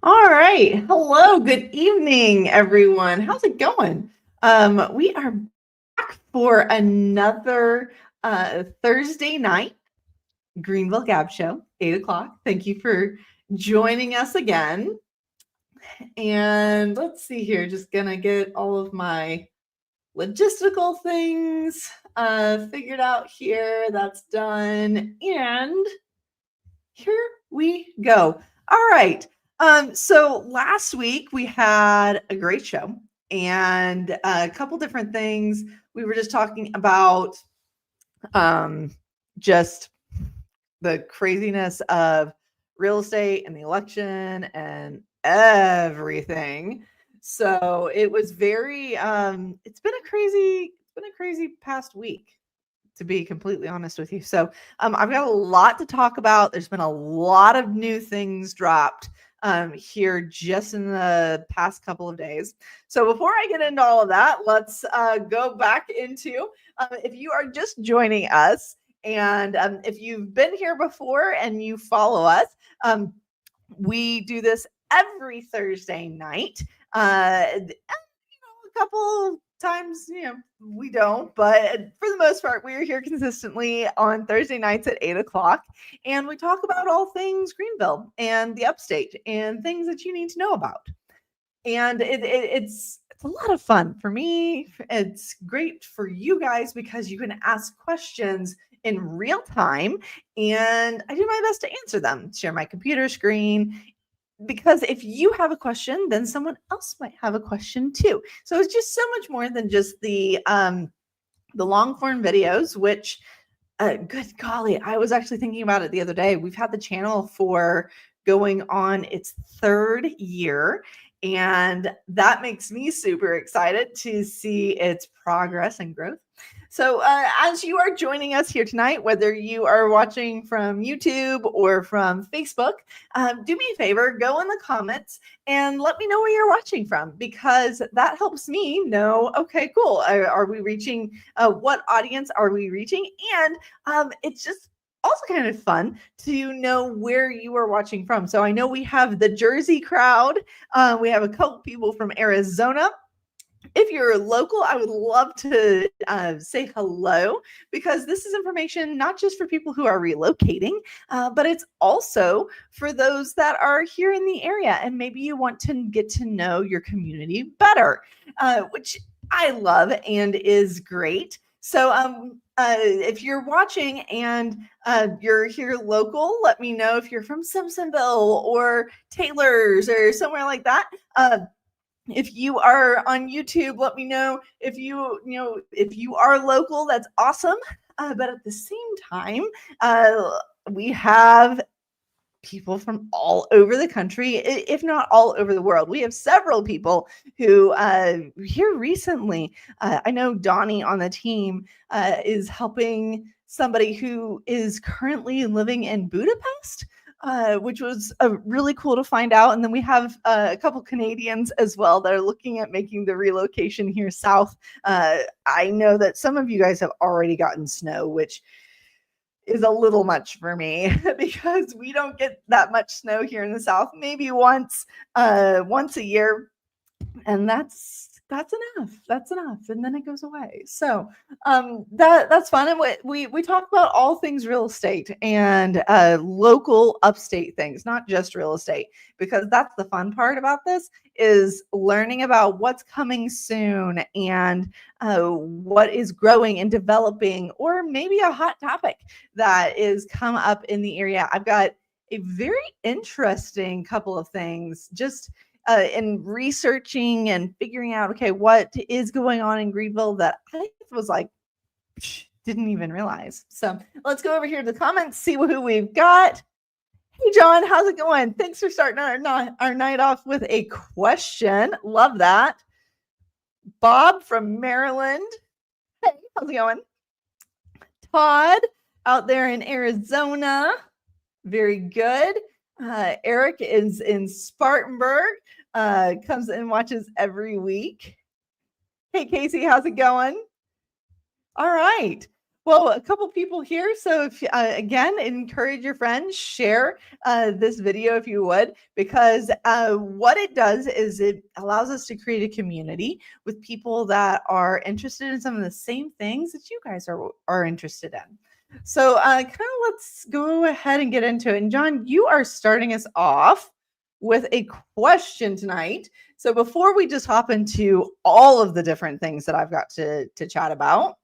All right. Hello. Good evening, everyone. How's it going? We are back for another Thursday night Greenville GAB show, 8 o'clock. Thank you for joining us again. And let's see here. Just gonna get all of my logistical things figured out here. That's done. And here we go. All right. So last week we had a great show and a couple different things. We were just talking about just the craziness of real estate and the election and everything. So it was very it's been a crazy past week, to be completely honest with you. So I've got a lot to talk about. There's been a lot of new things dropped here just in the past couple of days. So before I get into all of that, let's go back into, if you are just joining us, and if you've been here before and you follow us, we do this every Thursday night. And, a couple times, we don't, but for the most part, we are here consistently on Thursday nights at 8 o'clock. And we talk about all things Greenville and the upstate and things that you need to know about. And it's a lot of fun for me. It's great for you guys because you can ask questions in real time, and I do my best to answer them. Share my computer screen, because if you have a question, then someone else might have a question too. So it's just so much more than just the long form videos, which good golly, I was actually thinking about it the other day. We've had the channel for going on its third year, and that makes me super excited to see its progress and growth. So as you are joining us here tonight, whether you are watching from YouTube or from Facebook, do me a favor, go in the comments and let me know where you're watching from, because that helps me know, okay, cool. Are we reaching, what audience are we reaching? And it's just also kind of fun to know where you are watching from. So I know we have the Jersey crowd. We have a couple people from Arizona. If you're local, I would love to say hello, because this is information not just for people who are relocating, but it's also for those that are here in the area and maybe you want to get to know your community better, which I love and is great. So if you're watching and you're here local, let me know if you're from Simpsonville or Taylor's or somewhere like that. If you are on YouTube, let me know if you are local. That's awesome. But at the same time, we have people from all over the country, if not all over the world. We have several people who here recently. I know Donnie on the team is helping somebody who is currently living in Budapest. Which was really cool to find out. And then we have a couple Canadians as well that are looking at making the relocation here south. I know that some of you guys have already gotten snow, which is a little much for me because we don't get that much snow here in the south. Maybe once a year, and that's enough. That's enough, and then it goes away. So that's fun. And we talk about all things real estate and local upstate things, not just real estate, because that's the fun part about this, is learning about what's coming soon and what is growing and developing, or maybe a hot topic that is come up in the area. I've got a very interesting couple of things just in researching and figuring out, okay, what is going on in Greenville that I was like, didn't even realize. So let's go over here to the comments, see who we've got. Hey, John, how's it going? Thanks for starting our night off with a question. Love that. Bob from Maryland. Hey, how's it going? Todd out there in Arizona. Very good. Eric is in Spartanburg. Comes and watches every week. Hey, Casey, how's it going? All right. Well, a couple people here. So if again, encourage your friends, share this video if you would, because what it does is it allows us to create a community with people that are interested in some of the same things that you guys are interested in. So kind of let's go ahead and get into it. And John, you are starting us off with a question tonight. So before we just hop into all of the different things that I've got to chat about,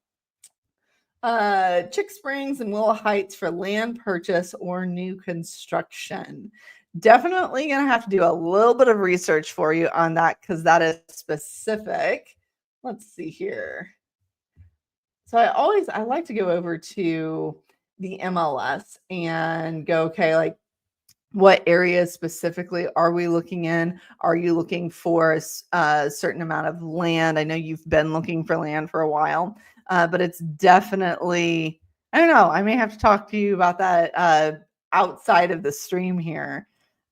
Chick Springs and Willow Heights for land purchase or new construction. Definitely going to have to do a little bit of research for you on that because that is specific. Let's see here. So I like to go over to the MLS and go, okay, like what areas specifically are we looking in? Are you looking for a certain amount of land? I know you've been looking for land for a while, but it's definitely, I don't know, I may have to talk to you about that outside of the stream here.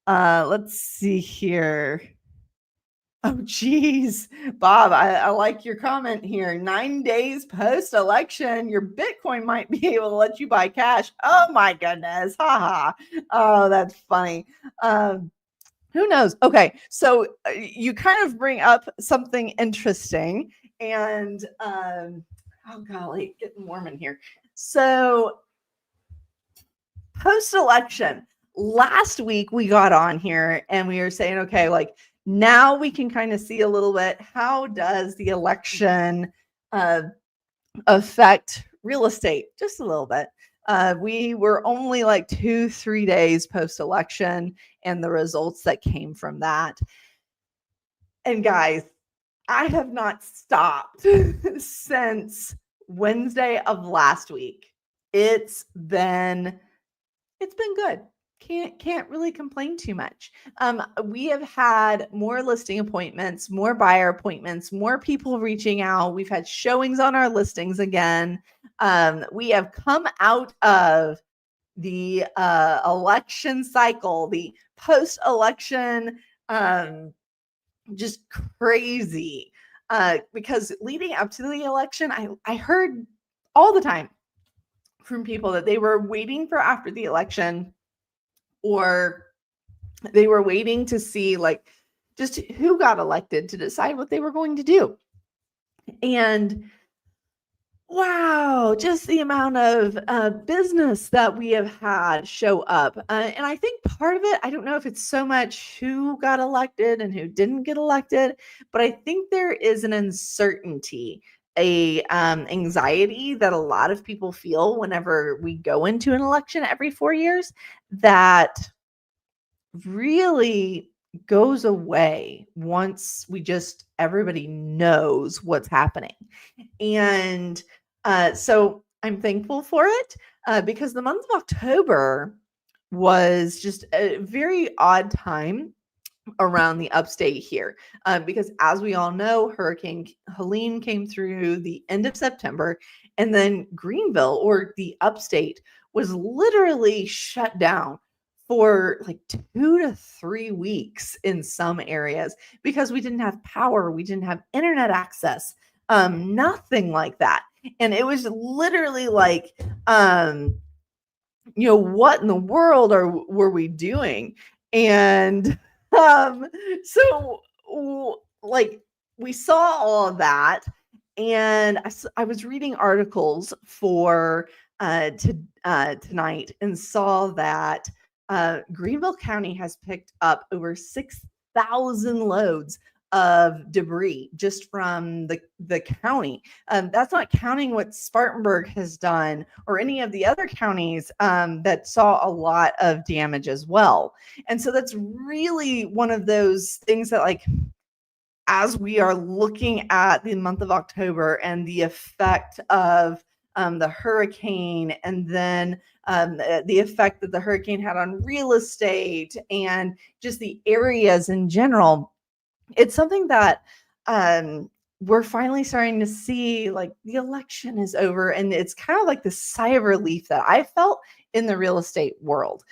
Let's see here. Oh, geez, Bob, I like your comment here. 9 days post-election, your Bitcoin might be able to let you buy cash. Oh, my goodness. Ha ha. Oh, that's funny. Who knows? Okay, so you kind of bring up something interesting. And, oh, golly, getting warm in here. So post-election, last week we got on here and we were saying, okay, like, now we can kind of see a little bit, how does the election affect real estate? Just a little bit. We were only like 2-3 days post-election and the results that came from that. And guys, I have not stopped since Wednesday of last week. It's been good. Can't really complain too much. We have had more listing appointments, more buyer appointments, more people reaching out. We've had showings on our listings again. We have come out of the election cycle, the post-election, just crazy. Because leading up to the election, I heard all the time from people that they were waiting for after the election, or they were waiting to see like just who got elected to decide what they were going to do. And wow, just the amount of business that we have had show up. And I think part of it, I don't know if it's so much who got elected and who didn't get elected, but I think there is an uncertainty, a anxiety that a lot of people feel whenever we go into an election every 4 years that really goes away once everybody knows what's happening. And so I'm thankful for it because the month of October was just a very odd time around the upstate here because, as we all know, Hurricane Helene came through the end of September, and then Greenville, or the upstate, was literally shut down for like 2 to 3 weeks in some areas because we didn't have power, we didn't have internet access, nothing like that. And it was literally like, what in the world were we doing? And so like we saw all of that, and I was reading articles for tonight and saw that Greenville County has picked up over 6,000 loads of debris just from the county. That's not counting what Spartanburg has done or any of the other counties that saw a lot of damage as well. And so that's really one of those things that, like, as we are looking at the month of October and the effect of the hurricane, and then the effect that the hurricane had on real estate and just the areas in general, it's something that we're finally starting to see. Like, the election is over, and it's kind of like the sigh of relief that I felt in the real estate world.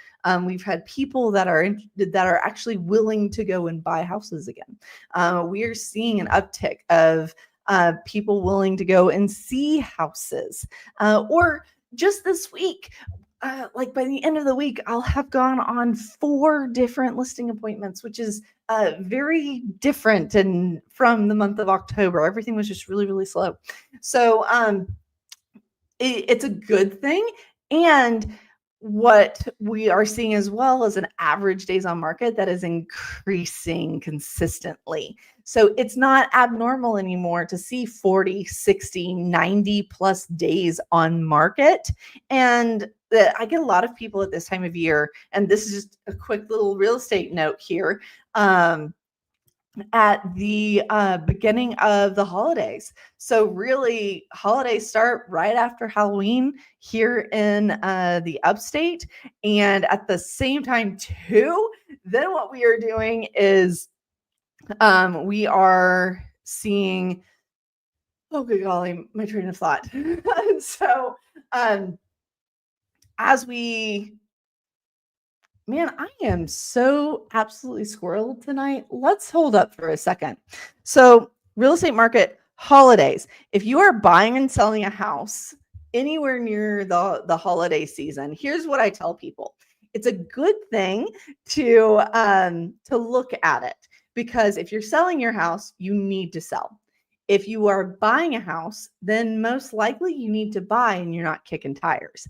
We've had people that are actually willing to go and buy houses again. We are seeing an uptick of people willing to go and see houses, or just this week. Like by the end of the week, I'll have gone on 4 different listing appointments, which is very different and from the month of October. Everything was just really, really slow. So it's a good thing. And what we are seeing as well is an average days on market that is increasing consistently. So it's not abnormal anymore to see 40, 60, 90 plus days on market. And I get a lot of people at this time of year, and this is just a quick little real estate note here. At the beginning of the holidays. So really holidays start right after Halloween here in the upstate. And at the same time too, then what we are doing is we are seeing, oh good golly, my train of thought. So as we, man, I am so absolutely squirreled tonight. Let's hold up for a second. So real estate market holidays. If you are buying and selling a house anywhere near the holiday season, here's what I tell people. It's a good thing to look at it, because if you're selling your house, you need to sell. If you are buying a house, then most likely you need to buy and you're not kicking tires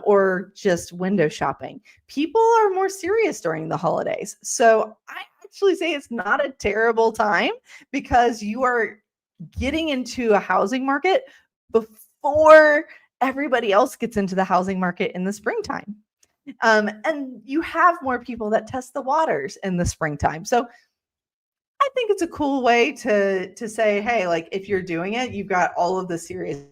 or just window shopping. People are more serious during the holidays. So I actually say it's not a terrible time, because you are getting into a housing market before everybody else gets into the housing market in the springtime. And you have more people that test the waters in the springtime. So I think it's a cool way to say, hey, like if you're doing it, you've got all of the serious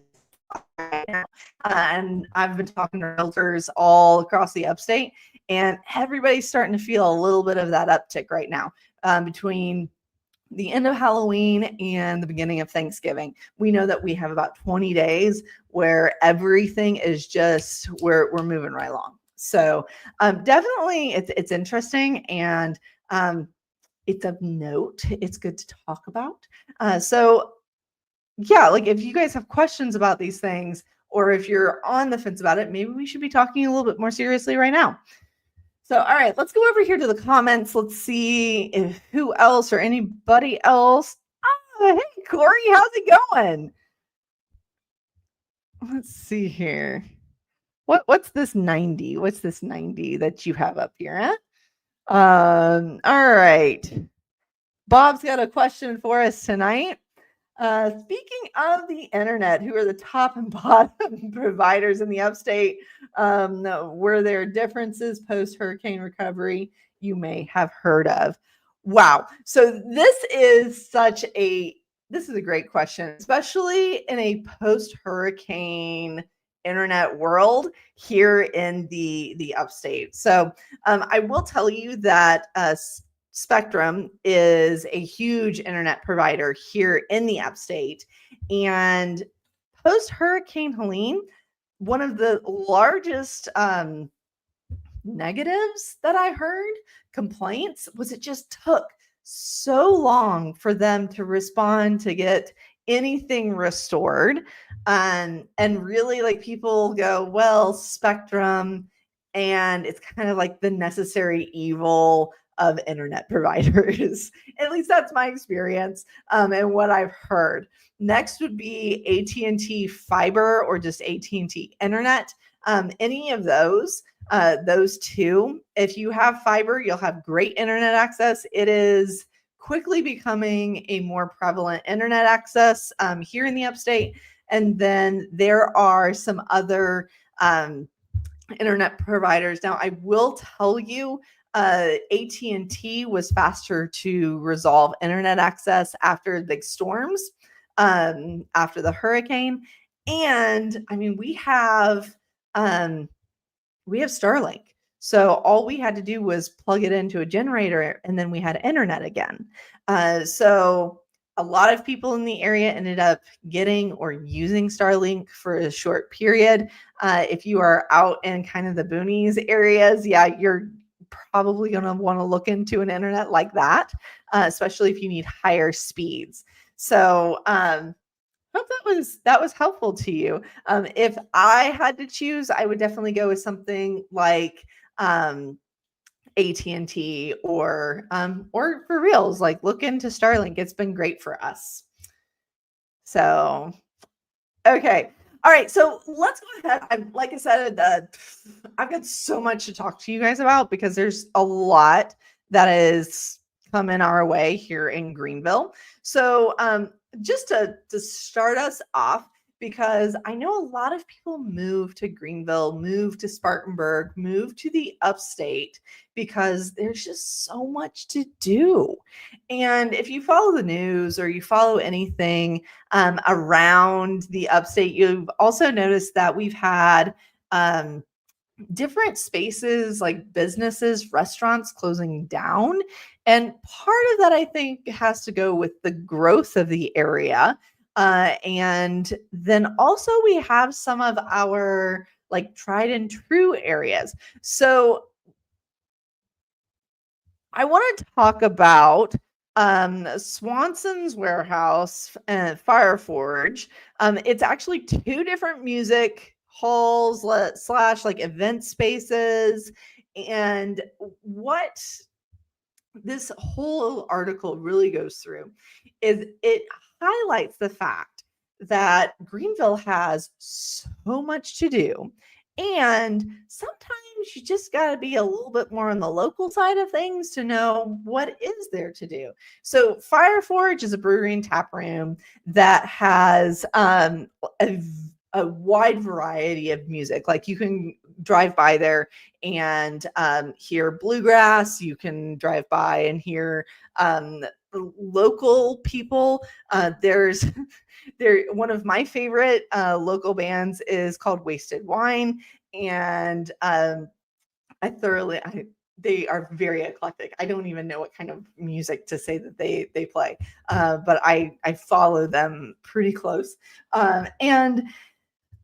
right now. And I've been talking to realtors all across the upstate, and everybody's starting to feel a little bit of that uptick right now between the end of Halloween and the beginning of Thanksgiving. We know that we have about 20 days where everything is just, we're moving right along. So definitely it's interesting, and it's of note. It's good to talk about. So yeah, like if you guys have questions about these things, or if you're on the fence about it, maybe we should be talking a little bit more seriously right now. So, all right, let's go over here to the comments. Let's see if who else or anybody else. Oh, hey, Corey, how's it going? Let's see here. What's this 90? What's this 90 that you have up here? Huh? All right. Bob's got a question for us tonight. Speaking of the internet, who are the top and bottom providers in the upstate? Were there differences post-hurricane recovery you may have heard of? Wow. So this is a great question, especially in a post-hurricane internet world here in the upstate. So I will tell you that Spectrum is a huge internet provider here in the upstate. And post Hurricane Helene, one of the largest negatives that I heard, complaints, was it just took so long for them to respond to get anything restored. And really, like, people go, well, Spectrum, and it's kind of like the necessary evil of internet providers. At least that's my experience and what I've heard. Next would be AT&T Fiber or just AT&T Internet. Any of those two. If you have fiber, you'll have great internet access. It is quickly becoming a more prevalent internet access here in the upstate. And then there are some other internet providers. Now, I will tell you, AT&T was faster to resolve internet access after the big storms, after the hurricane. And I mean, we have Starlink. So all we had to do was plug it into a generator, and then we had internet again. So a lot of people in the area ended up getting or using Starlink for a short period. If you are out in kind of the boonies areas, yeah, you're probably going to want to look into an internet like that, especially if you need higher speeds. So hope that was helpful to you. If I had to choose, I would definitely go with something like AT&T or for reals, like look into Starlink. It's been great for us. So, okay. All right. So let's go ahead. Like I said, I've got so much to talk to you guys about because there's a lot that is coming our way here in Greenville. So, just to start us off, because I know a lot of people move to Greenville, move to Spartanburg, move to the upstate because there's just so much to do. And if you follow the news or you follow anything around the upstate, you've also noticed that we've had different spaces like businesses, restaurants closing down. And part of that, I think, has to go with the growth of the area. And then also we have some of our like tried and true areas. So I want to talk about Swanson's Warehouse and Fire Forge. It's actually two different music halls slash like event spaces. And what this whole article really goes through is it highlights the fact that Greenville has so much to do. And sometimes you just got to be a little bit more on the local side of things to know what is there to do. So Fire Forge is a brewery and tap room that has a wide variety of music. Like you can drive by there and hear bluegrass. You can drive by and hear local people. There's one of my favorite local bands is called Wasted Wine, and they are very eclectic. I don't even know what kind of music to say that they play, but I follow them pretty close, and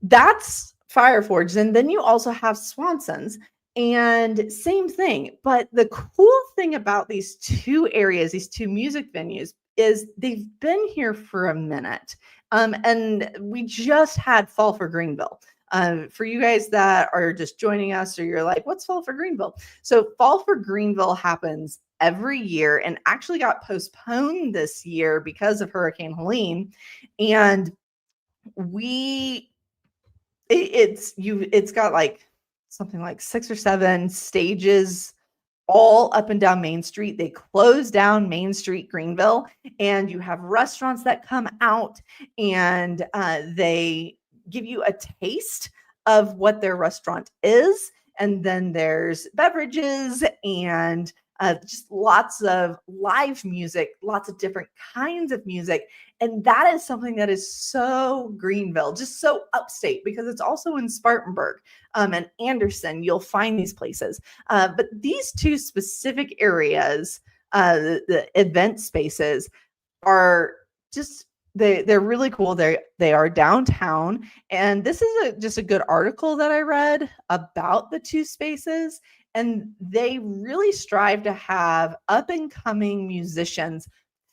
that's Fire Forge. And then you also have Swanson's, and same thing. But the cool thing about these two areas, these two music venues, is they've been here for a minute. And we just had Fall for Greenville. For you guys that are just joining us, or you're like, what's Fall for Greenville? So Fall for Greenville happens every year and actually got postponed this year because of Hurricane Helene. And it's got like something like 6 or 7 stages all up and down Main Street. They close down Main Street, Greenville, and you have restaurants that come out and they give you a taste of what their restaurant is. And then there's beverages and just lots of live music, lots of different kinds of music. And that is something that is so Greenville, just so upstate, because it's also in Spartanburg and Anderson. You'll find these places. But these two specific areas, the event spaces, are just they're really cool. They are downtown, and this is just a good article that I read about the two spaces, and they really strive to have up and coming musicians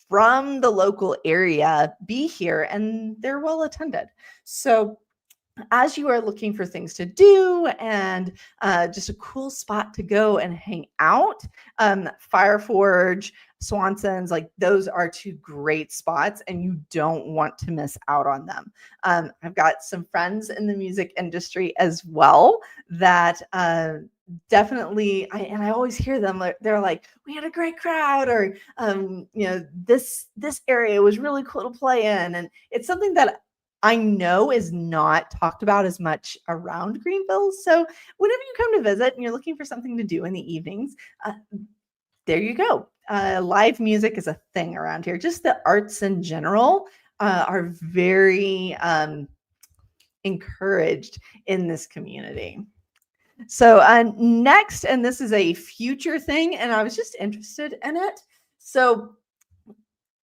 from the local area be here, and they're well attended. So as you are looking for things to do and just a cool spot to go and hang out, Fire Forge, Swanson's, like those are two great spots, and you don't want to miss out on them. I've got some friends in the music industry as well that definitely, I always hear them. They're like, we had a great crowd, or this area was really cool to play in, and it's something that I know is not talked about as much around Greenville. So whenever you come to visit and you're looking for something to do in the evenings, there you go. Live music is a thing around here. Just the arts in general are very encouraged in this community. So next, and this is a future thing, and I was just interested in it. So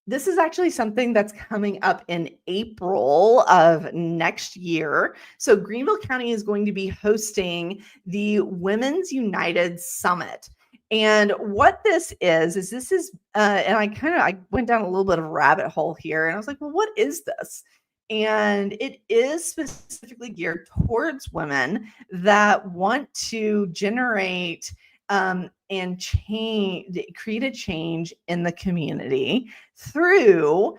this is actually something that's coming up in April of next year. So Greenville County is going to be hosting the Women's United Summit. And what this is this is, and I went down a little bit of a rabbit hole here, and I was like, well, what is this? And it is specifically geared towards women that want to generate and create a change in the community through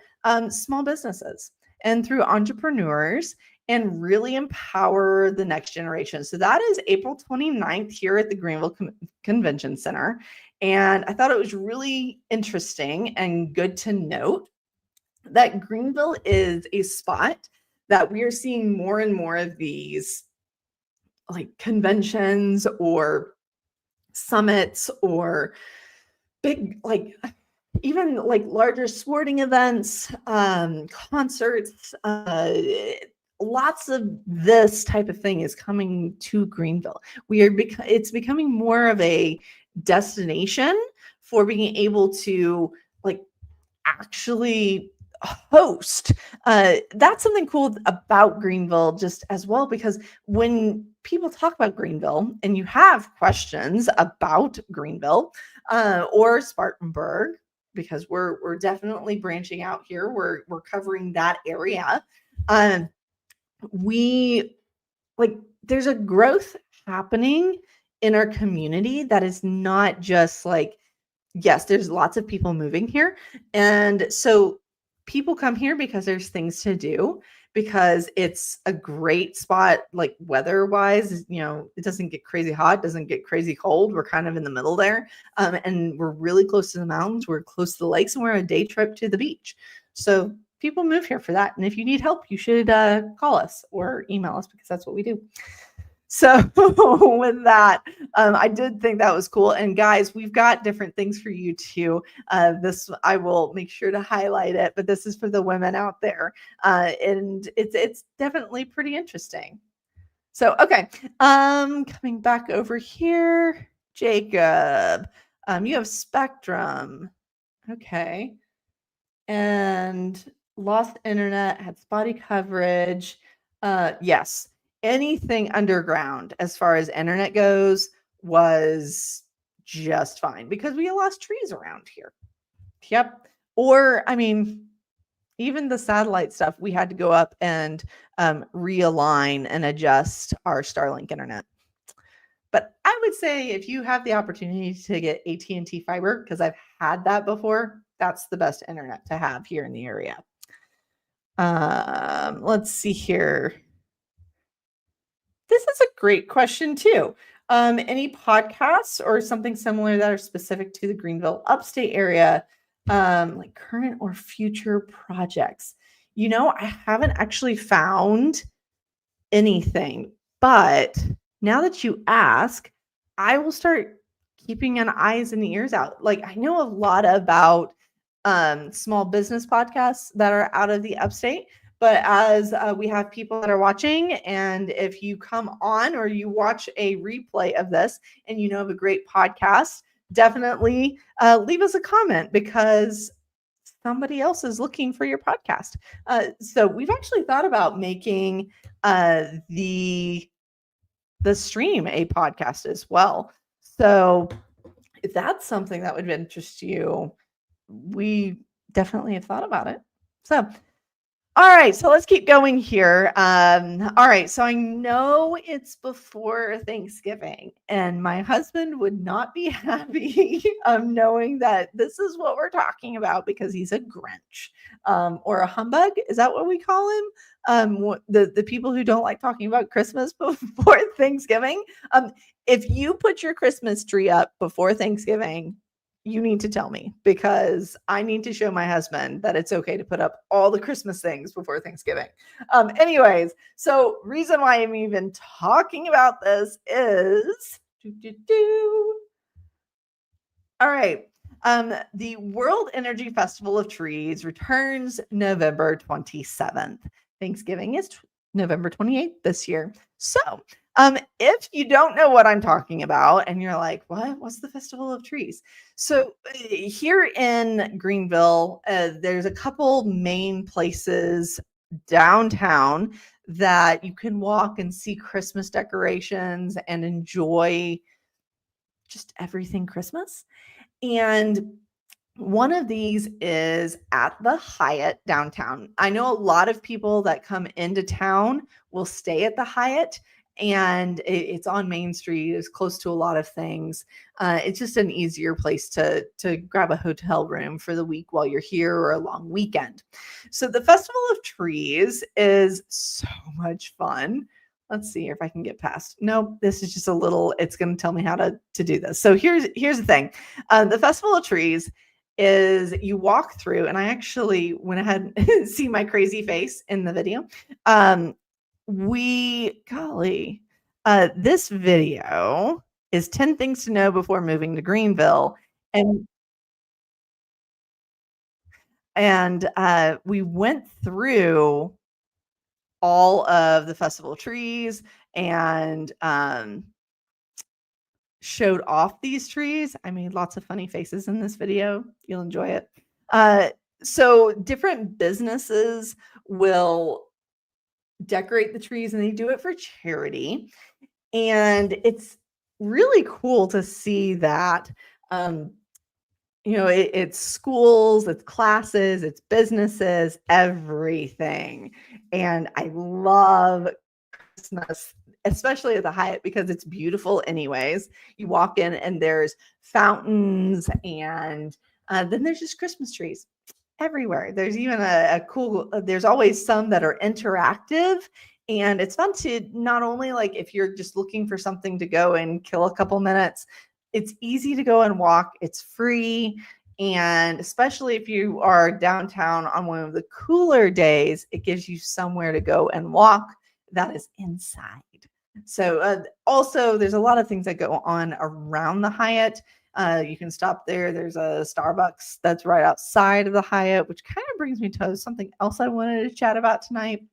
small businesses and through entrepreneurs, and really empower the next generation. So that is April 29th here at the Greenville Convention Center. And I thought it was really interesting and good to note that Greenville is a spot that we are seeing more and more of these like conventions or summits or big, like even like larger sporting events, concerts, lots of this type of thing is coming to Greenville. It's becoming more of a destination for being able to like actually host. That's something cool about Greenville just as well, because when people talk about Greenville and you have questions about Greenville or Spartanburg, because we're definitely branching out here, we're covering that area. There's a growth happening in our community that is not just like, yes, there's lots of people moving here. And so people come here because there's things to do, because it's a great spot, like weather wise, it doesn't get crazy hot, doesn't get crazy cold. We're kind of in the middle there. And we're really close to the mountains. We're close to the lakes, and we're a day trip to the beach. So people move here for that. And if you need help, you should call us or email us, because that's what we do. So with that, I did think that was cool. And guys, we've got different things for you too. This, I will make sure to highlight it, but this is for the women out there. And it's definitely pretty interesting. So, okay. Coming back over here, Jacob, you have Spectrum. Okay. And lost internet, had spotty coverage. Yes. Anything underground as far as internet goes was just fine, because we lost trees around here. Yep. Or, I mean, even the satellite stuff, we had to go up and realign and adjust our Starlink internet. But I would say if you have the opportunity to get AT&T fiber, because I've had that before, that's the best internet to have here in the area. Let's see here. This is a great question too. Any podcasts or something similar that are specific to the Greenville upstate area, like current or future projects? I haven't actually found anything, but now that you ask, I will start keeping an eyes and ears out. Like, I know a lot about small business podcasts that are out of the upstate. But as we have people that are watching, and if you come on or you watch a replay of this and you know of a great podcast, definitely leave us a comment, because somebody else is looking for your podcast. So we've actually thought about making the stream a podcast as well. So if that's something that would interest you, we definitely have thought about it. So, all right, so let's keep going here. All right, so I know it's before Thanksgiving, and my husband would not be happy knowing that this is what we're talking about, because he's a Grinch or a humbug. Is that what we call him? The people who don't like talking about Christmas before Thanksgiving. If you put your Christmas tree up before Thanksgiving, you need to tell me, because I need to show my husband that it's okay to put up all the Christmas things before Thanksgiving. Anyways, so reason why I'm even talking about this is all right. The World Energy Festival of Trees returns November 27th. Thanksgiving is November 28th this year. So if you don't know what I'm talking about and you're like, what's the Festival of Trees? So here in Greenville, there's a couple main places downtown that you can walk and see Christmas decorations and enjoy just everything Christmas. And one of these is at the Hyatt downtown. I know a lot of people that come into town will stay at the Hyatt, and it's on Main Street. It's close to a lot of things. It's just an easier place to grab a hotel room for the week while you're here or a long weekend. So the Festival of Trees is so much fun. Let's see if I can get past. No, this is just a little, it's going to tell me how to do this. So here's the thing. The Festival of Trees is you walk through, and I actually went ahead and see my crazy face in the video. This video is 10 things to know before moving to Greenville. And we went through all of the festival trees and showed off these trees. I made lots of funny faces in this video. You'll enjoy it. So different businesses will decorate the trees, and they do it for charity. And it's really cool to see that, it's schools, it's classes, it's businesses, everything. And I love Christmas, especially at the Hyatt, because it's beautiful anyways. You walk in and there's fountains, and then there's just Christmas trees everywhere. There's even there's always some that are interactive, and it's fun to not only, like, if you're just looking for something to go and kill a couple minutes, it's easy to go and walk. It's free. And especially if you are downtown on one of the cooler days, it gives you somewhere to go and walk that is inside. So also, there's a lot of things that go on around the Hyatt. You can stop there. There's a Starbucks that's right outside of the Hyatt, which kind of brings me to something else I wanted to chat about tonight.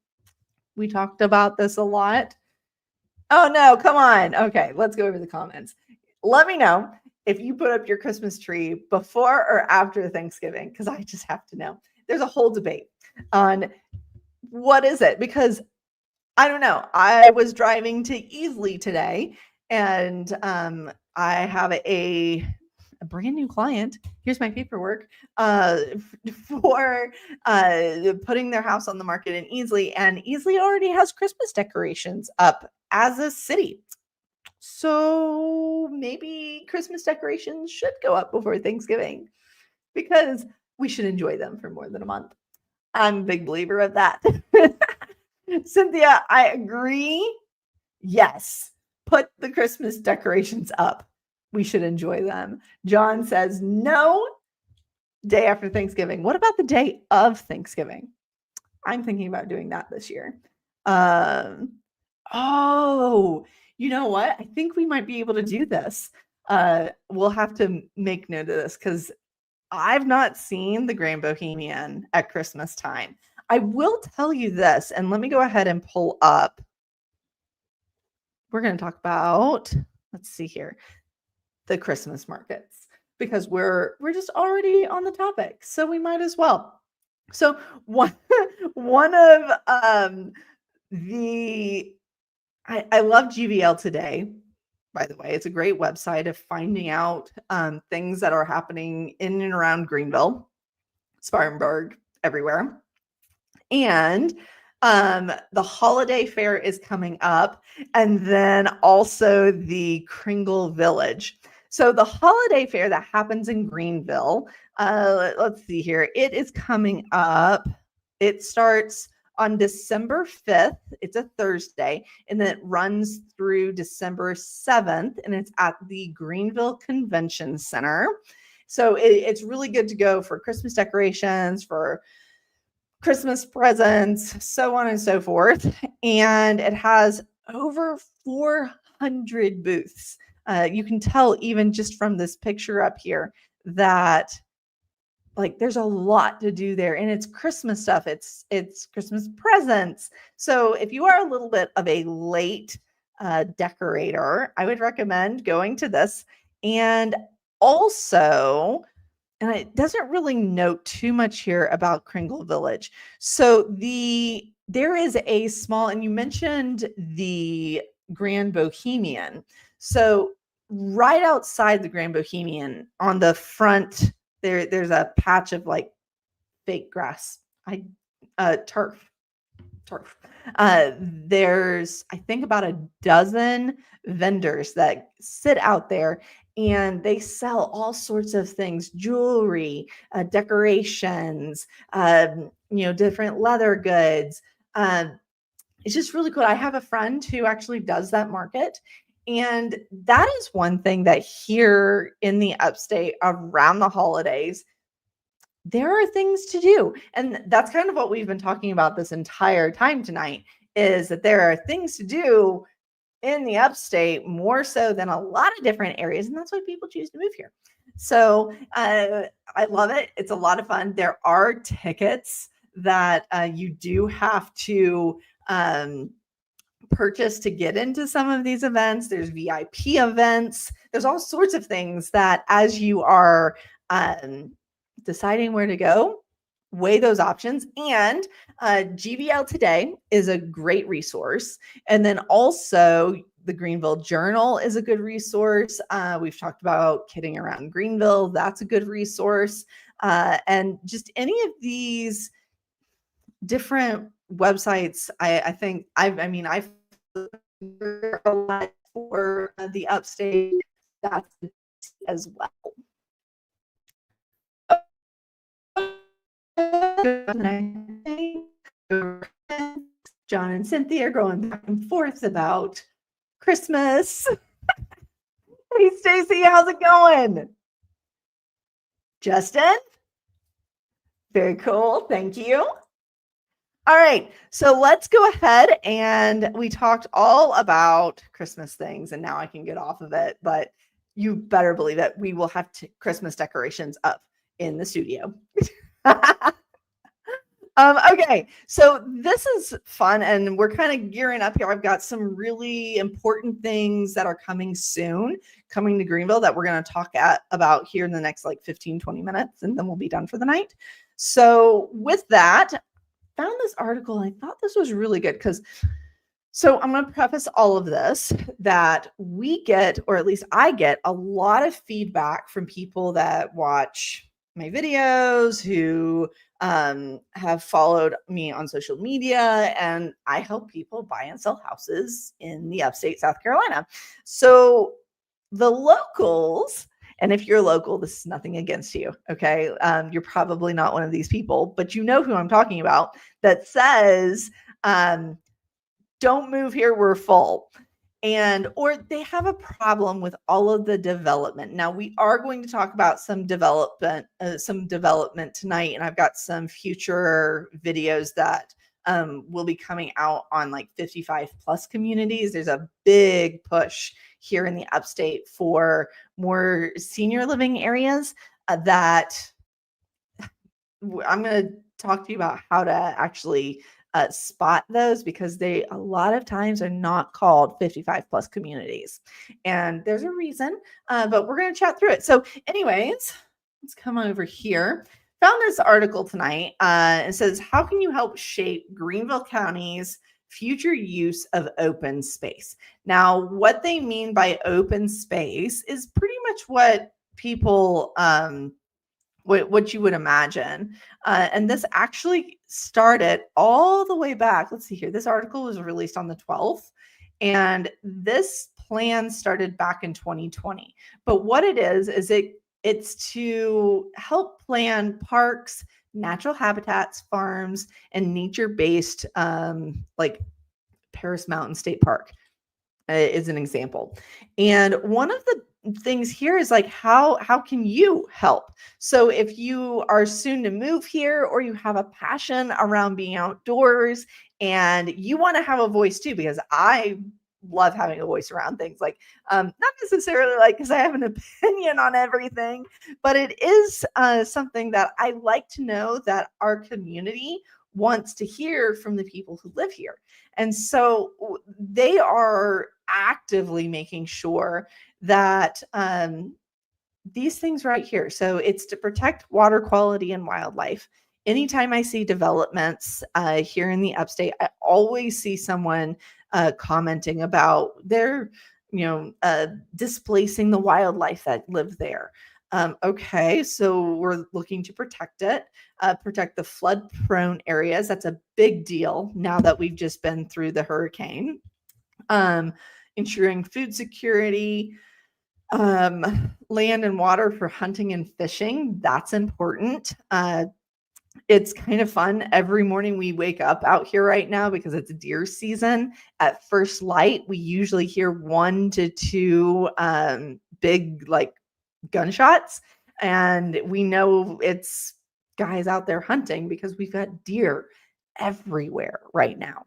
We talked about this a lot. Oh, no, come on. Okay, let's go over the comments. Let me know if you put up your Christmas tree before or after Thanksgiving, because I just have to know. There's a whole debate on what is it, because I don't know. I was driving to Easley today, and I have a brand new client. Here's my paperwork for putting their house on the market in Easley, and Easley already has Christmas decorations up as a city. So maybe Christmas decorations should go up before Thanksgiving, because we should enjoy them for more than a month. I'm a big believer of that. Cynthia, I agree. Yes, put the Christmas decorations up. We should enjoy them. John says no, day after Thanksgiving. What about the day of Thanksgiving? I'm thinking about doing that this year. Oh, you know what? I think we might be able to do this. We'll have to make note of this, because I've not seen the Grand Bohemian at Christmas time. I will tell you this, and let me go ahead and pull up. We're going to talk about, let's see here, the Christmas markets, because we're just already on the topic, so we might as well. So one of I love GVL Today, by the way. It's a great website of finding out things that are happening in and around Greenville, Spartanburg, everywhere. And the holiday fair is coming up, and then also the Kringle Village. So the holiday fair that happens in Greenville, let's see here. It is coming up. It starts on December 5th. It's a Thursday, and then it runs through December 7th, and it's at the Greenville Convention Center. So it's really good to go for Christmas decorations, for Christmas presents, so on and so forth. And it has over 400 booths. You can tell even just from this picture up here that, like, there's a lot to do there, and it's Christmas stuff. It's Christmas presents. So if you are a little bit of a late decorator, I would recommend going to this. And also, and it doesn't really note too much here about Kringle Village. So there is a small, and you mentioned the Grand Bohemian. So right outside the Grand Bohemian on the front, there's a patch of like fake grass. Turf. There's, I think, about a dozen vendors that sit out there and they sell all sorts of things, jewelry, decorations, different leather goods. It's just really cool. I have a friend who actually does that market. And that is one thing that here in the upstate around the holidays, there are things to do. And that's kind of what we've been talking about this entire time tonight, is that there are things to do in the upstate more so than a lot of different areas. And that's why people choose to move here. So I love it. It's a lot of fun. There are tickets that you do have to purchase to get into some of these events. There's VIP events. There's all sorts of things that as you are deciding where to go, weigh those options. And GVL Today is a great resource. And then also the Greenville Journal is a good resource. We've talked about Kidding Around Greenville. That's a good resource. And just any of these different websites, I've a lot for the upstate, that's as well. John and Cynthia are going back and forth about Christmas. Hey, Stacy, how's it going? Justin? Very cool. Thank you. All right, so let's go ahead, and we talked all about Christmas things, and now I can get off of it, but you better believe it. We will have Christmas decorations up in the studio. Okay, so this is fun, and we're kind of gearing up here. I've got some really important things that are coming soon, coming to Greenville, that we're going to talk about here in the next like 15, 20 minutes, and then we'll be done for the night. So with that, found this article. I thought this was really good so I'm going to preface all of this that we get, or at least I get, a lot of feedback from people that watch my videos, who have followed me on social media, and I help people buy and sell houses in the upstate South Carolina. So the locals, and if you're local, this is nothing against you, okay? You're probably not one of these people, but you know who I'm talking about, that says, don't move here, we're full. Or they have a problem with all of the development. Now, we are going to talk about some development tonight, and I've got some future videos that will be coming out on like 55 plus communities. There's a big push here in the upstate for more senior living areas that I'm going to talk to you about how to actually spot those, because they a lot of times are not called 55 plus communities, and there's a reason, but we're going to chat through it. So anyways, let's come over here. Found this article tonight. It says, how can you help shape Greenville County's future use of open space? Now, what they mean by open space is pretty much what people what you would imagine. And this actually started all the way back. Let's see here. This article was released on the 12th, and this plan started back in 2020. But what it is it's to help plan parks, natural habitats, farms, and nature-based, like Paris Mountain State Park is an example. And one of the things here is like, how can you help? So if you are soon to move here, or you have a passion around being outdoors and you want to have a voice too, because I love having a voice around things, like not necessarily like because I have an opinion on everything, but it is something that I like to know that our community wants to hear from the people who live here. And so they are actively making sure that these things right here. So it's to protect water quality and wildlife. Anytime I see developments here in the upstate, I always see someone commenting about their displacing the wildlife that live there. Okay, so we're looking to protect it, protect the flood prone areas. That's a big deal now that we've just been through the hurricane. Ensuring food security, land and water for hunting and fishing. That's important. It's kind of fun. Every morning we wake up out here right now because it's deer season. At first light, we usually hear 1 to 2 big like gunshots, and we know it's guys out there hunting because we've got deer everywhere right now.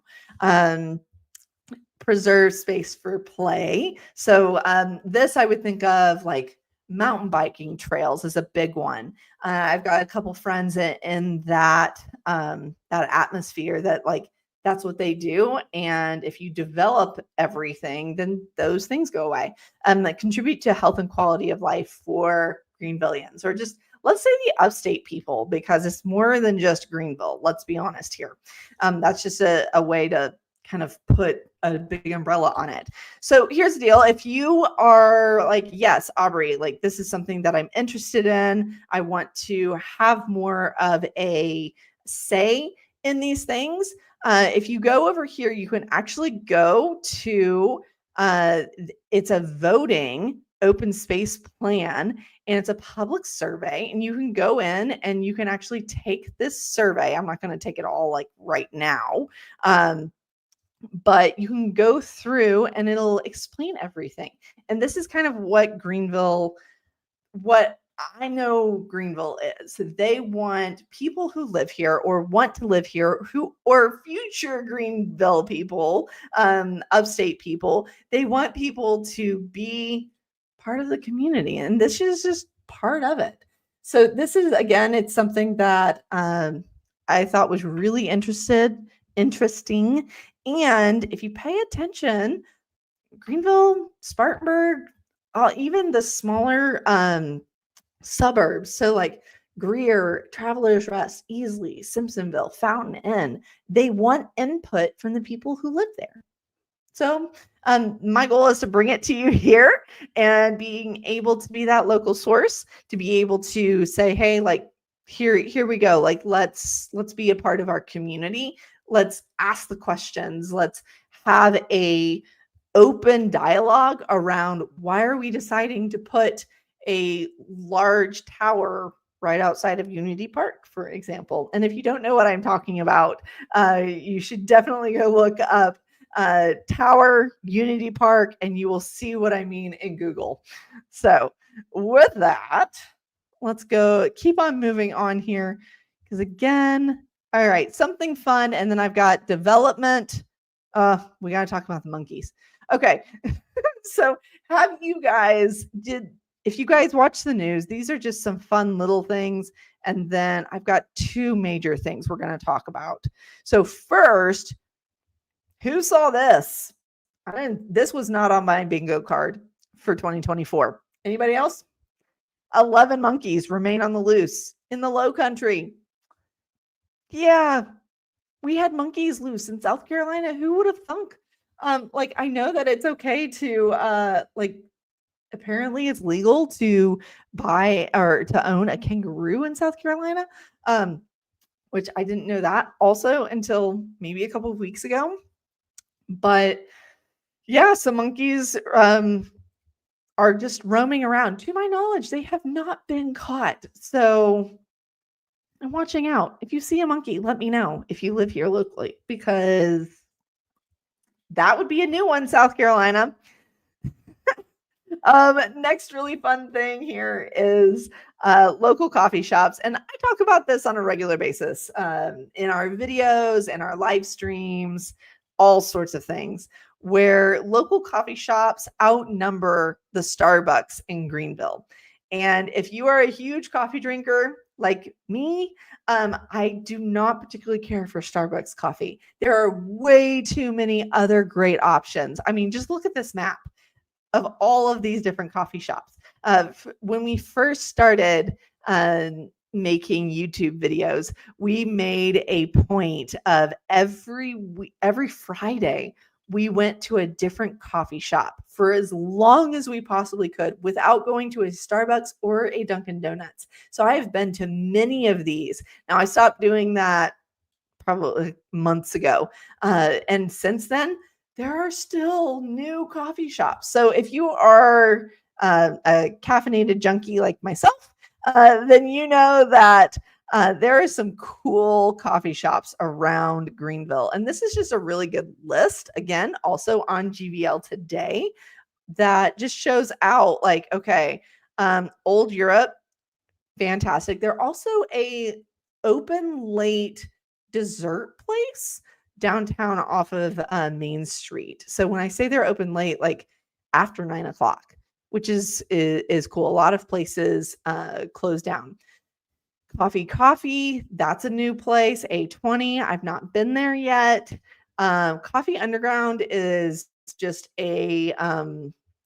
Preserve space for play. So this I would think of like mountain biking trails is a big one. I've got a couple friends in that that atmosphere that like that's what they do. And if you develop everything, then those things go away. That contribute to health and quality of life for Greenvillians, or just let's say the upstate people, because it's more than just Greenville. Let's be honest here. That's just a way to kind of put a big umbrella on it. So here's the deal. If you are like, yes, Aubree, like this is something that I'm interested in. I want to have more of a say in these things. If you go over here, you can actually go to, it's a voting open space plan, and it's a public survey, and you can go in and you can actually take this survey. I'm not going to take it all like right now. But you can go through and it'll explain everything. And this is kind of what I know Greenville is. They want people who live here or want to live here, or future Greenville people, upstate people, they want people to be part of the community. And this is just part of it. So this is, again, it's something that I thought was really interesting. And if you pay attention, Greenville, Spartanburg, even the smaller suburbs, so like Greer, Travelers Rest, Easley, Simpsonville, Fountain Inn, they want input from the people who live there. So my goal is to bring it to you here and being able to be that local source, to be able to say, hey, like here we go. Like let's be a part of our community. Let's ask the questions. Let's have a open dialogue around why are we deciding to put a large tower right outside of Unity Park, for example. And if you don't know what I'm talking about, you should definitely go look up Tower Unity Park, and you will see what I mean in Google. So with that, let's go keep on moving on here, because again, all right, something fun. And then I've got development. We got to talk about the monkeys. Okay. So if you guys watch the news, these are just some fun little things. And then I've got 2 major things we're going to talk about. So first, who saw this? This was not on my bingo card for 2024. Anybody else? 11 monkeys remain on the loose in the Low Country. Yeah, we had monkeys loose in South Carolina. Who would have thunk? Like I know that it's okay to apparently it's legal to buy or to own a kangaroo in South Carolina, which I didn't know that also until maybe a couple of weeks ago. But yeah, some monkeys are just roaming around. To my knowledge, they have not been caught. So I'm watching out. If you see a monkey, let me know if you live here locally, because that would be a new one, South Carolina. Next really fun thing here is local coffee shops. And I talk about this on a regular basis in our videos and our live streams, all sorts of things, where local coffee shops outnumber the Starbucks in Greenville. And if you are a huge coffee drinker like me, I do not particularly care for Starbucks coffee. There are way too many other great options. I mean, just look at this map of all of these different coffee shops. When we first started making YouTube videos, we made a point of every Friday we went to a different coffee shop for as long as we possibly could without going to a Starbucks or a Dunkin' Donuts. So I've been to many of these. Now I stopped doing that probably months ago. And since then, there are still new coffee shops. So if you are a caffeinated junkie like myself, then you know that there are some cool coffee shops around Greenville. And this is just a really good list. Again, also on GVL today, that just shows out like, okay, Old Europe, fantastic. They're also a open late dessert place downtown off of Main Street. So when I say they're open late, like after 9 o'clock, which is cool. A lot of places close down. Coffee, that's a new place. A20, I've not been there yet. Coffee Underground is just a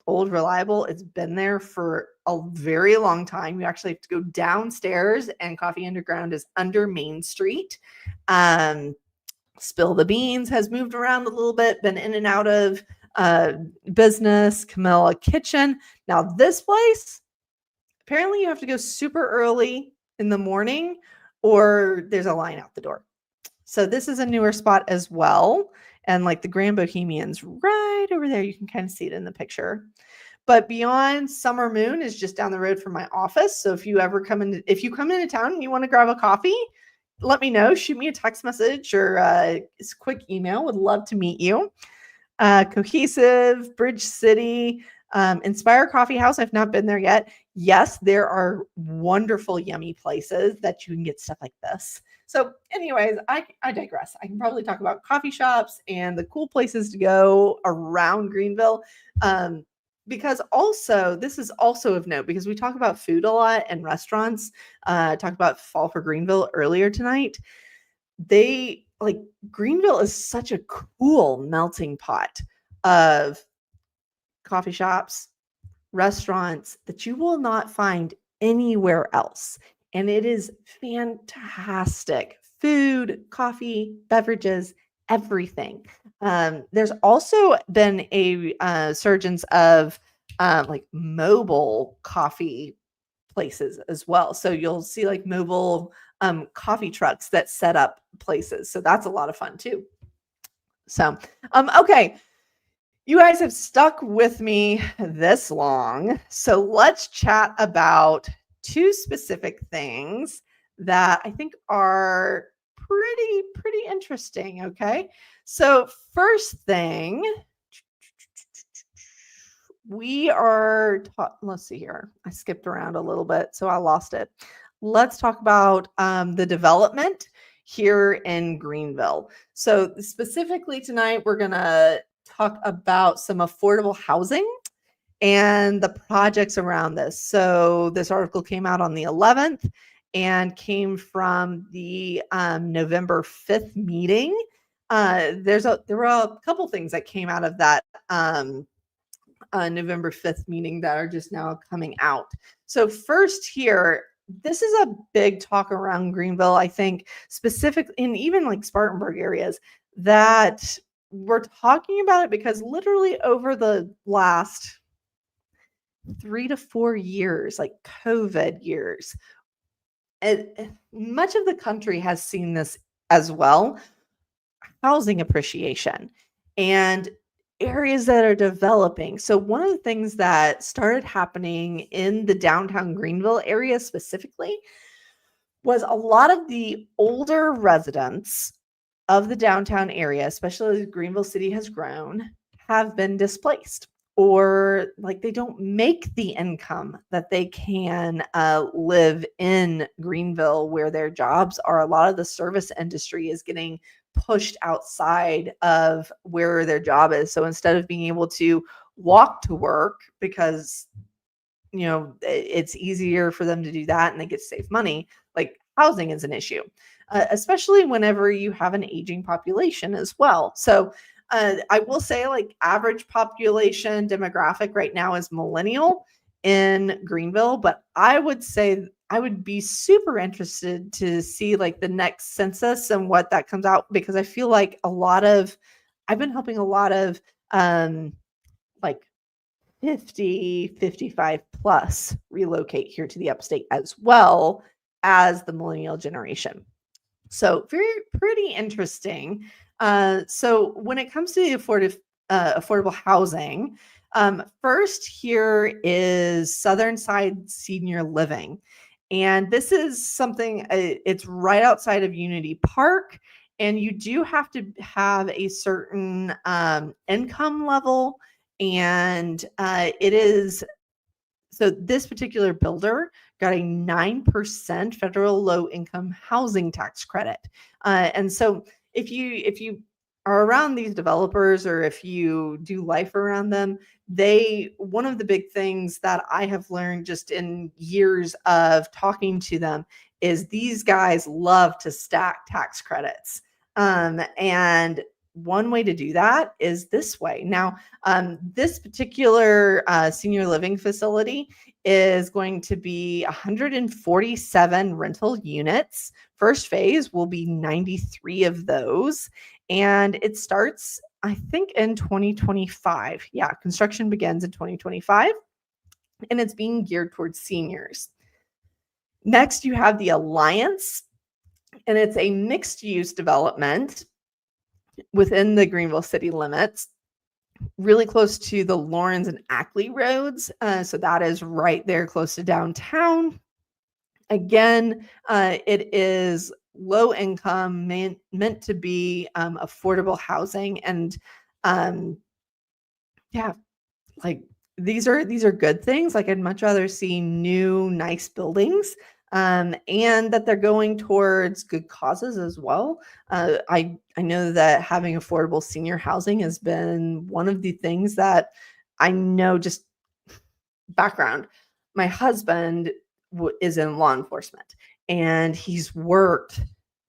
old reliable. It's been there for a very long time. You actually have to go downstairs, and Coffee Underground is under Main Street. Spill the Beans has moved around a little bit, been in and out of business. Camilla Kitchen. Now this place, apparently you have to go super early in the morning or there's a line out the door. So this is a newer spot as well. And like the Grand Bohemian's right over there. You can kind of see it in the picture. But Beyond Summer Moon is just down the road from my office. So if you come into town and you want to grab a coffee, let me know. Shoot me a text message or a quick email. Would love to meet you. Cohesive, Bridge City, Inspire Coffee House. I've not been there yet. Yes, there are wonderful, yummy places that you can get stuff like this. So anyways, I digress. I can probably talk about coffee shops and the cool places to go around Greenville. Because also, this is also of note because we talk about food a lot and restaurants. Talk about Fall for Greenville earlier tonight. Greenville is such a cool melting pot of coffee shops, restaurants that you will not find anywhere else. And it is fantastic. Food, coffee, beverages, everything. There's also been a surgence of like mobile coffee places as well. So you'll see like mobile coffee trucks that set up places. So that's a lot of fun too. So, okay. You guys have stuck with me this long. So let's chat about two specific things that I think are pretty interesting. Okay. So first thing, let's see here. I skipped around a little bit, so I lost it. Let's talk about the development here in Greenville. So specifically tonight, we're going to talk about some affordable housing and the projects around this. So this article came out on the 11th and came from the November 5th meeting. There were a couple things that came out of that November 5th meeting that are just now coming out. So first here, this is a big talk around Greenville, I think, specifically in even like Spartanburg areas, that we're talking about it because literally over the last 3 to 4 years, like COVID years, much of the country has seen this as well. Housing appreciation and areas that are developing. So one of the things that started happening in the downtown Greenville area specifically was a lot of the older residents of the downtown area, especially as Greenville City has grown, have been displaced, or like they don't make the income that they can live in Greenville where their jobs are. A lot of the service industry is getting pushed outside of where their job is. So instead of being able to walk to work because, it's easier for them to do that and they get to save money, like housing is an issue, especially whenever you have an aging population as well. So I will say like average population demographic right now is millennial in Greenville, but I would say I would be super interested to see like the next census and what that comes out, because I feel like I've been helping a lot of like 50, 55 plus relocate here to the upstate as well as the millennial generation. So pretty interesting. So when it comes to the affordable housing, first here is Southern Side Senior Living. And this is something, it's right outside of Unity Park. And you do have to have a certain income level. And it is, so this particular builder got a 9% federal low income housing tax credit. And so if you are around these developers, or if you do life around them, one of the big things that I have learned just in years of talking to them is these guys love to stack tax credits. And one way to do that is this way. Now, this particular senior living facility is going to be 147 rental units. First phase will be 93 of those. And it starts, I think, in 2025. Yeah, construction begins in 2025. And it's being geared towards seniors. Next, you have the Alliance. And it's a mixed-use development within the Greenville city limits, really close to the Lawrence and Ackley roads. So that is right there close to downtown. Again, it is low income, meant to be affordable housing. And yeah, like these are good things. Like I'd much rather see new, nice buildings, and that they're going towards good causes as well. I know that having affordable senior housing has been one of the things that I know. Just background, my husband is in law enforcement, and he's worked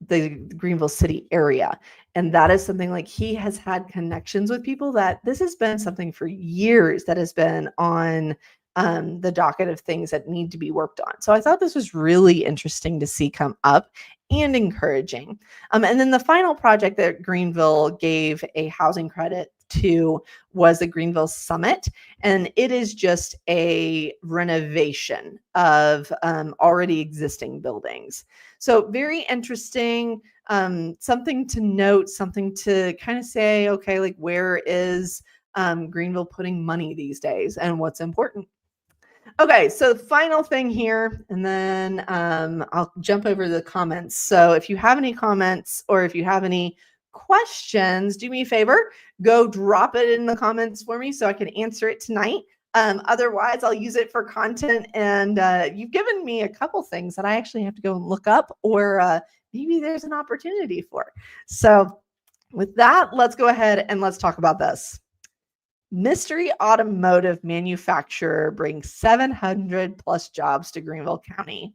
the Greenville City area. And that is something, like, he has had connections with people that this has been something for years that has been on the docket of things that need to be worked on. So I thought this was really interesting to see come up and encouraging. And then the final project that Greenville gave a housing credit to was the Greenville Summit. And it is just a renovation of already existing buildings. So very interesting, something to note, something to kind of say, okay, like, where is Greenville putting money these days and what's important? Okay, so the final thing here, and then I'll jump over the comments. So if you have any comments or if you have any questions, do me a favor, go drop it in the comments for me so I can answer it tonight. Otherwise, I'll use it for content. And you've given me a couple things that I actually have to go and look up, or maybe there's an opportunity for. So with that, let's go ahead and let's talk about this. Mystery automotive manufacturer brings 700 plus jobs to Greenville County.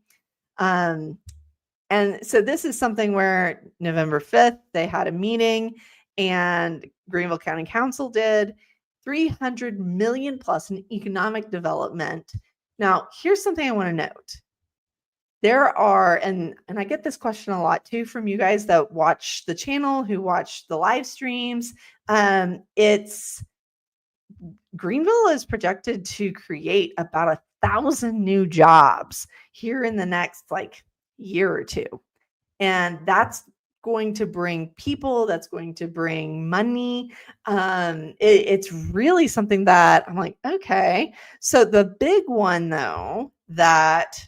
And so this is something where November 5th, they had a meeting, and Greenville County Council did 300 million plus in economic development. Now, here's something I want to note. There are, and I get this question a lot too from you guys that watch the channel, who watch the live streams. It's Greenville is projected to create about 1,000 new jobs here in the next year or two. And that's going to bring people, that's going to bring money. It's really something that I'm like, okay. So the big one, though, that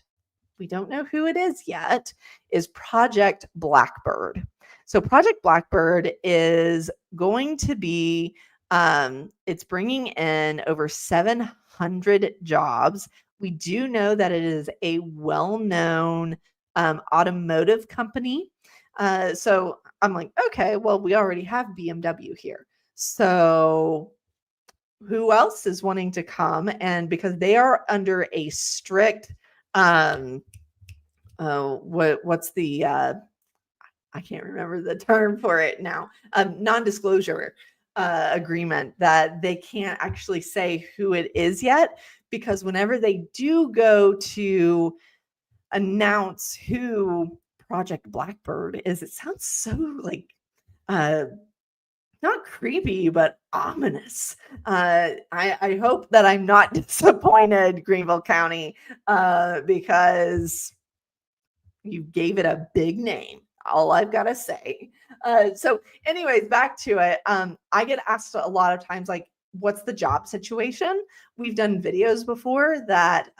we don't know who it is yet, is Project Blackbird. So Project Blackbird is going to be, it's bringing in over 700 jobs. We do know that it is a well-known automotive company. So I'm like, okay, well, we already have BMW here. So who else is wanting to come? And because they are under a strict, what's the, I can't remember the term for it now, non-disclosure agreement, that they can't actually say who it is yet, because whenever they do go to announce who Project Blackbird is, it sounds so not creepy, but ominous. I hope that I'm not disappointed, Greenville County, because you gave it a big name. All I've got to say. So, anyways, back to it. I get asked a lot of times, like, what's the job situation? We've done videos before that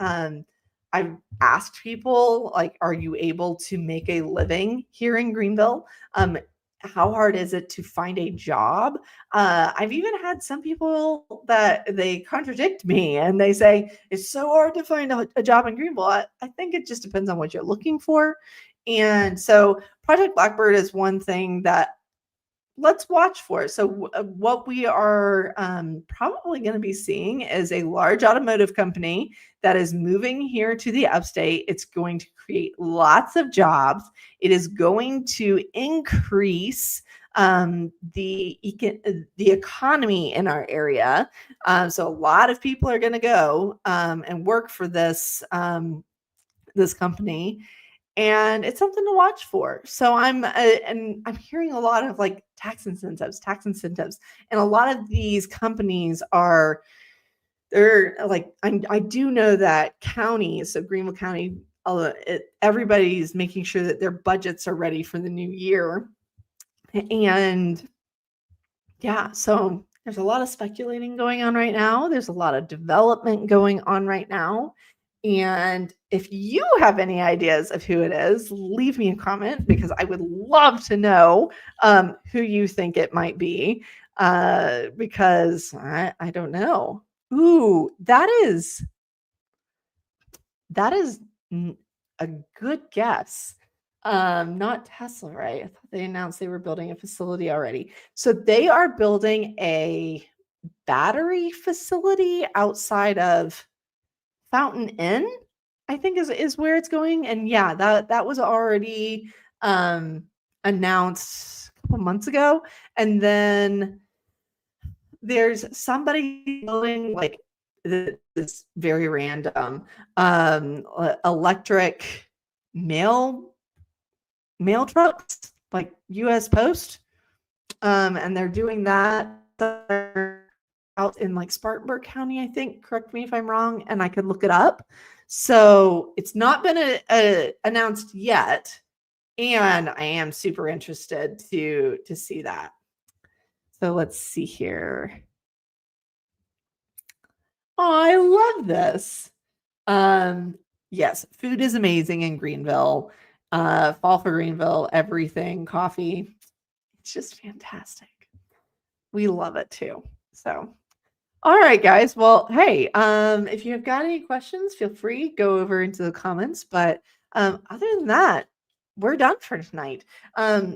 I've asked people, like, are you able to make a living here in Greenville? How hard is it to find a job? I've even had some people that they contradict me and they say it's so hard to find a job in Greenville. I think it just depends on what you're looking for. And so Project Blackbird is one thing that let's watch for. So what we are probably going to be seeing is a large automotive company that is moving here to the upstate. It's going to create lots of jobs. It is going to increase the economy in our area. So a lot of people are going to go and work for this this company. And it's something to watch for. So I'm hearing a lot of like tax incentives, and a lot of these companies they're like I do know that counties, so Greenville County, everybody's making sure that their budgets are ready for the new year, and yeah, so there's a lot of speculating going on right now. There's a lot of development going on right now. And if you have any ideas of who it is, leave me a comment because I would love to know who you think it might be because I don't know. Ooh, that is a good guess. Not Tesla, right? I thought they announced they were building a facility already. So they are building a battery facility outside of Fountain Inn, I think is where it's going. And yeah, that was already announced a couple months ago. And then there's somebody building like this very random electric mail trucks, like US Post. And they're doing that out in like Spartanburg County, I think. Correct me if I'm wrong, and I could look it up. So it's not been announced yet, and I am super interested to see that. So let's see here. Oh, I love this. Yes, food is amazing in Greenville. Fall for Greenville, everything, coffee. It's just fantastic. We love it too. So, all right, guys. Well, hey, if you've got any questions, feel free, go over into the comments. But other than that, we're done for tonight.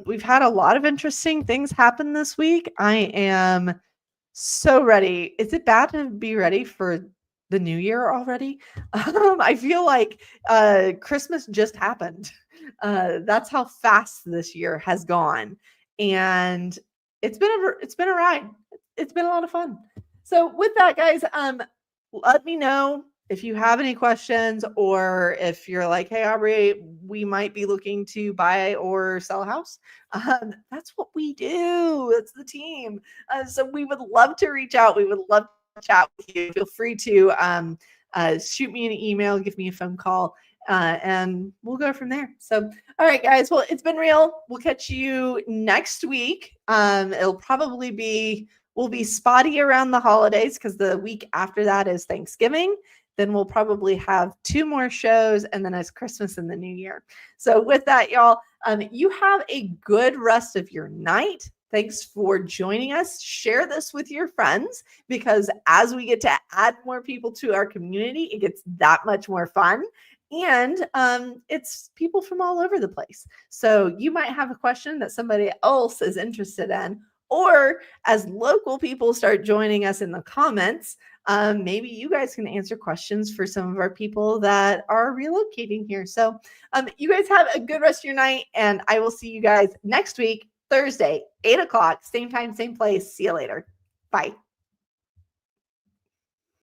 We've had a lot of interesting things happen this week. I am so ready. Is it bad to be ready for the new year already? I feel like Christmas just happened. That's how fast this year has gone, and it's been a ride. It's been a lot of fun. So with that, guys, let me know if you have any questions or if you're like, hey, Aubree, we might be looking to buy or sell a house. That's what we do. That's the team. So we would love to reach out. We would love to chat with you. Feel free to shoot me an email, give me a phone call, and we'll go from there. So, all right, guys. Well, it's been real. We'll catch you next week. It'll probably be, we'll be spotty around the holidays because the week after that is Thanksgiving. Then we'll probably have 2 more shows, and then it's Christmas and the New Year. So with that, y'all, you have a good rest of your night. Thanks for joining us. Share this with your friends because as we get to add more people to our community, it gets that much more fun. And it's people from all over the place. So you might have a question that somebody else is interested in, or as local people start joining us in the comments, maybe you guys can answer questions for some of our people that are relocating here. So you guys have a good rest of your night, and I will see you guys next week, Thursday, 8 o'clock, same time, same place. See you later. Bye.